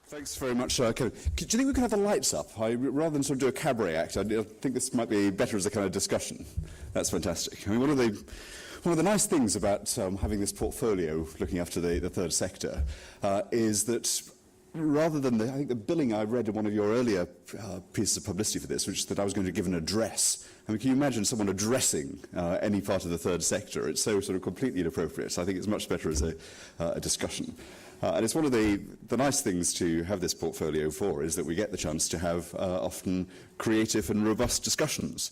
Thanks very much, Kevin. Do you think we could have the lights up? Rather than sort of do a cabaret act, I think this might be better as a kind of discussion. That's fantastic. I mean, one of the nice things about having this portfolio looking after the third sector is that rather than I think the billing I read in one of your earlier pieces of publicity for this, which is that I was going to give an address. I mean, can you imagine someone addressing any part of the third sector? It's so sort of completely inappropriate. So I think it's much better as a discussion. And it's one of the nice things to have this portfolio for, is that we get the chance to have often creative and robust discussions.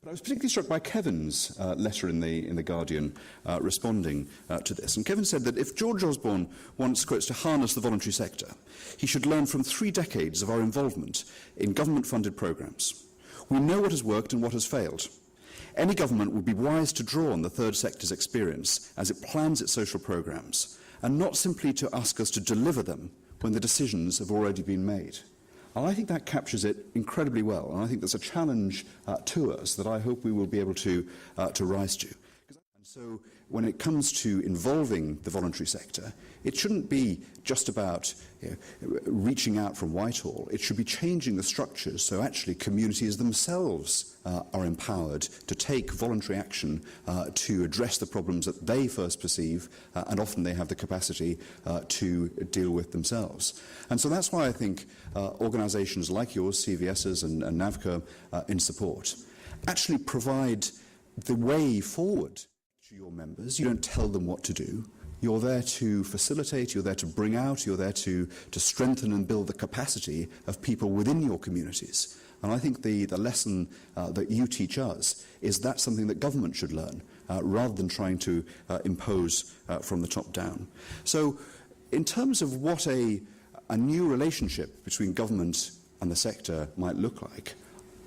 But I was particularly struck by Kevin's letter in the Guardian responding to this. And Kevin said that if George Osborne wants, quotes, to harness the voluntary sector, he should learn from 3 decades of our involvement in government-funded programmes. We know what has worked and what has failed. Any government would be wise to draw on the third sector's experience as it plans its social programmes, and not simply to ask us to deliver them when the decisions have already been made. And I think that captures it incredibly well, and I think there's a challenge to us that I hope we will be able to rise to. And so when it comes to involving the voluntary sector, it shouldn't be just about reaching out from Whitehall. It should be changing the structures so actually communities themselves are empowered to take voluntary action to address the problems that they first perceive, and often they have the capacity to deal with themselves. And so that's why I think organisations like yours, CVS's and NAVCA in support, actually provide the way forward to your members. You don't tell them what to do. You're there to facilitate, you're there to bring out, you're there to strengthen and build the capacity of people within your communities. And I think the lesson that you teach us is that's something that government should learn, rather than trying to impose from the top down. So in terms of what a new relationship between government and the sector might look like,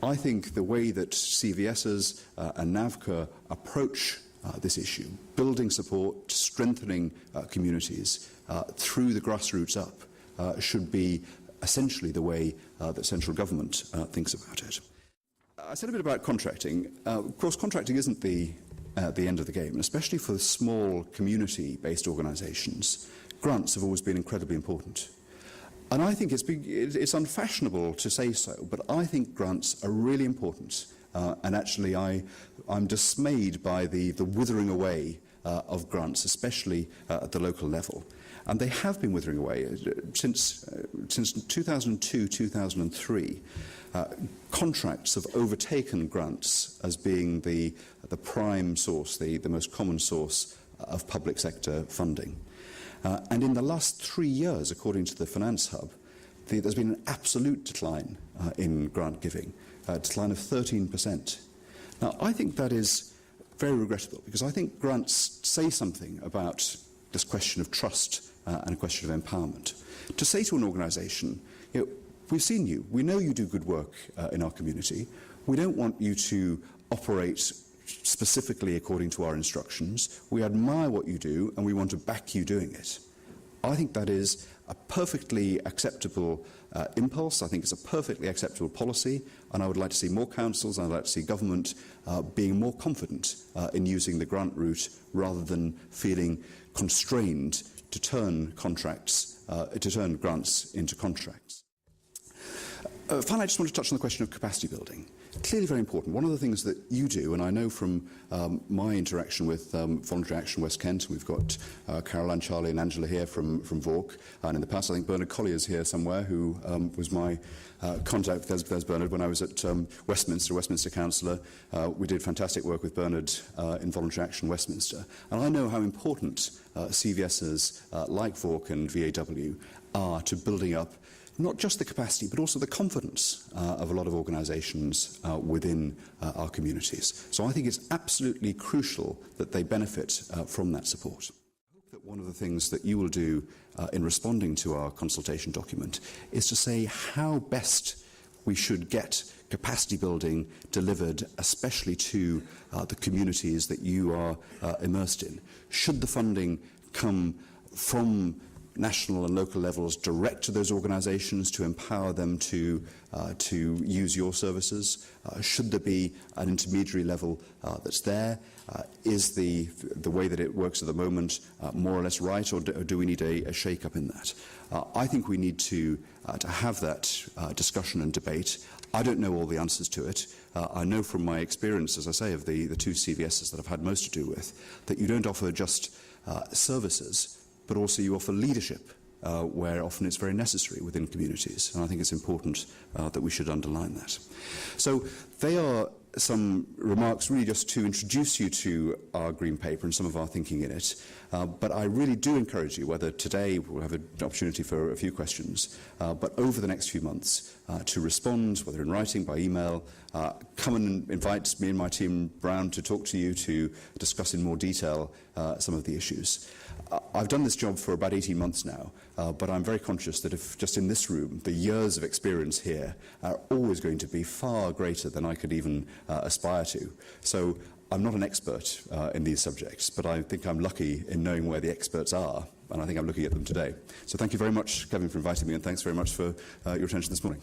I think the way that CVS's and NAVCA approach this issue, building support, strengthening communities through the grassroots up, should be essentially the way that central government thinks about it. I said a bit about contracting. Of course, contracting isn't the end of the game, and especially for the small community-based organisations, grants have always been incredibly important. And I think it's unfashionable to say so, but I think grants are really important. And actually, I'm dismayed by the withering away of grants, especially at the local level. And they have been withering away since 2002, 2003. Contracts have overtaken grants as being the prime source, the most common source of public sector funding. And in the last 3 years, according to the Finance Hub, there's been an absolute decline in grant giving, a decline of 13%. Now, I think that is very regrettable, because I think grants say something about this question of trust and a question of empowerment. To say to an organisation, we've seen you, we know you do good work in our community, we don't want you to operate specifically according to our instructions, we admire what you do and we want to back you doing it. I think that is a perfectly acceptable impulse. I think it's a perfectly acceptable policy, and I would like to see more councils and I'd like to see government being more confident in using the grant route rather than feeling constrained to turn grants into contracts. Finally, I just want to touch on the question of capacity building. Clearly very important. One of the things that you do, and I know from my interaction with Voluntary Action West Kent, we've got Caroline, Charlie and Angela here from VORC, and in the past I think Bernard Collier's here somewhere, who was my contact. There's Bernard when I was at Westminster Councillor. We did fantastic work with Bernard in Voluntary Action Westminster, and I know how important CVSs like VORC and VAW are to building up not just the capacity, but also the confidence of a lot of organisations within our communities. So I think it's absolutely crucial that they benefit from that support. I hope that one of the things that you will do in responding to our consultation document is to say how best we should get capacity building delivered, especially to the communities that you are immersed in. Should the funding come from national and local levels direct to those organisations to empower them to use your services? Should there be an intermediary level that's there? Is the way that it works at the moment more or less right, or do we need a shake-up in that? I think we need to have that discussion and debate. I don't know all the answers to it. I know from my experience, as I say, of the two CVSs that I've had most to do with, that you don't offer just services, but also you offer leadership, where often it's very necessary within communities. And I think it's important that we should underline that. So they are some remarks really just to introduce you to our Green Paper and some of our thinking in it. But I really do encourage you, whether today we'll have an opportunity for a few questions, but over the next few months, to respond, whether in writing, by email, come and invite me and my team round to talk to you, to discuss in more detail some of the issues. I've done this job for about 18 months now, but I'm very conscious that if just in this room, the years of experience here are always going to be far greater than I could even aspire to. So I'm not an expert in these subjects, but I think I'm lucky in knowing where the experts are, and I think I'm looking at them today. So thank you very much, Kevin, for inviting me, and thanks very much for your attention this morning.